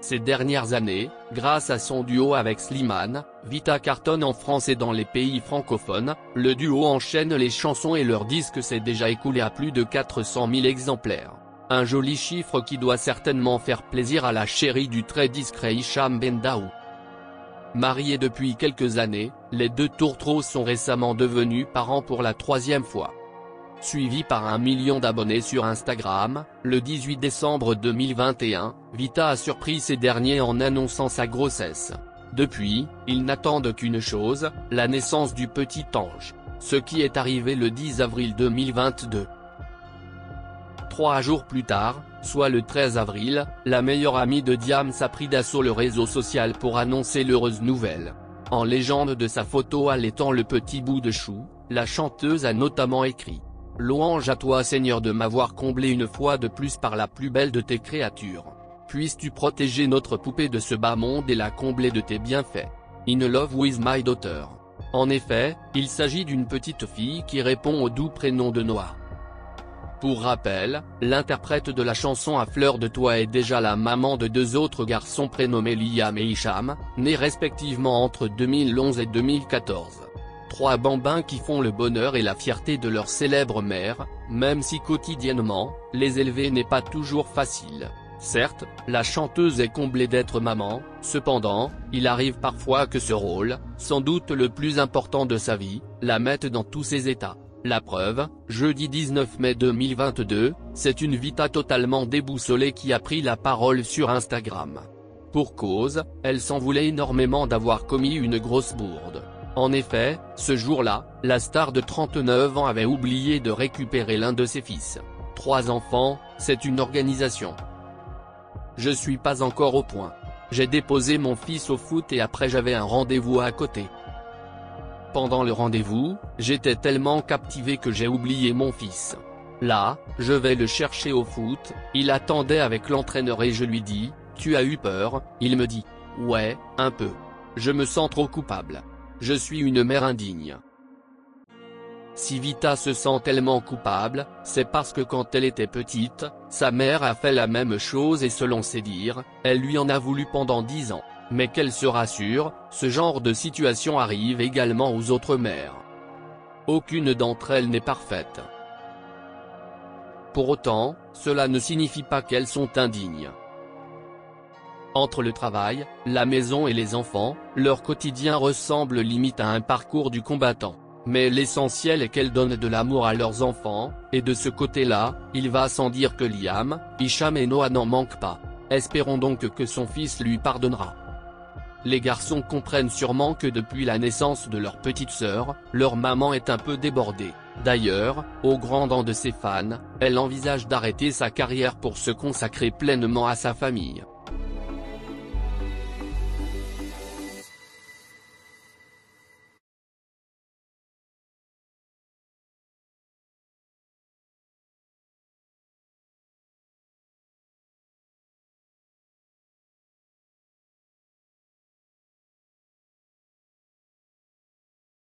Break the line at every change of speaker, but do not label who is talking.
Ces dernières années, grâce à son duo avec Slimane, Vita cartonne en France et dans les pays francophones. Le duo enchaîne les chansons et leur disque s'est déjà écoulé à plus de 400 000 exemplaires. Un joli chiffre qui doit certainement faire plaisir à la chérie du très discret Hicham Bendaoud. Mariés depuis quelques années, les deux tourtereaux sont récemment devenus parents pour la troisième fois. Suivi par 1 million d'abonnés sur Instagram, le 18 décembre 2021, Vita a surpris ces derniers en annonçant sa grossesse. Depuis, ils n'attendent qu'une chose, la naissance du petit ange. Ce qui est arrivé le 10 avril 2022. 3 jours plus tard, soit le 13 avril, la meilleure amie de Diams a pris d'assaut le réseau social pour annoncer l'heureuse nouvelle. En légende de sa photo allaitant le petit bout de chou, la chanteuse a notamment écrit: Louange à toi Seigneur de m'avoir comblé une fois de plus par la plus belle de tes créatures. Puisses-tu protéger notre poupée de ce bas monde et la combler de tes bienfaits. In love with my daughter. En effet, il s'agit d'une petite fille qui répond au doux prénom de Noah. Pour rappel, l'interprète de la chanson À fleur de toi est déjà la maman de 2 autres garçons prénommés Liam et Hicham, nés respectivement entre 2011 et 2014. 3 bambins qui font le bonheur et la fierté de leur célèbre mère, même si quotidiennement, les élever n'est pas toujours facile. Certes, la chanteuse est comblée d'être maman, cependant, il arrive parfois que ce rôle, sans doute le plus important de sa vie, la mette dans tous ses états. La preuve, jeudi 19 mai 2022, c'est une Vita totalement déboussolée qui a pris la parole sur Instagram. Pour cause, elle s'en voulait énormément d'avoir commis une grosse bourde. En effet, ce jour-là, la star de 39 ans avait oublié de récupérer l'un de ses fils. 3 enfants, c'est une organisation. Je suis pas encore au point. J'ai déposé mon fils au foot et après j'avais un rendez-vous à côté. Pendant le rendez-vous, j'étais tellement captivé que j'ai oublié mon fils. Là, je vais le chercher au foot, il attendait avec l'entraîneur et je lui dis, tu as eu peur? Il me dit, ouais, un peu. Je me sens trop coupable. Je suis une mère indigne. Si Vita se sent tellement coupable, c'est parce que quand elle était petite, sa mère a fait la même chose et selon ses dires, elle lui en a voulu pendant 10 ans. Mais qu'elle se rassure, ce genre de situation arrive également aux autres mères. Aucune d'entre elles n'est parfaite. Pour autant, cela ne signifie pas qu'elles sont indignes. Entre le travail, la maison et les enfants, leur quotidien ressemble limite à un parcours du combattant. Mais l'essentiel est qu'elles donnent de l'amour à leurs enfants, et de ce côté-là, il va sans dire que Liam, Hicham et Noah n'en manquent pas. Espérons donc que son fils lui pardonnera. Les garçons comprennent sûrement que depuis la naissance de leur petite sœur, leur maman est un peu débordée. D'ailleurs, au grand dam de ses fans, elle envisage d'arrêter sa carrière pour se consacrer pleinement à sa famille.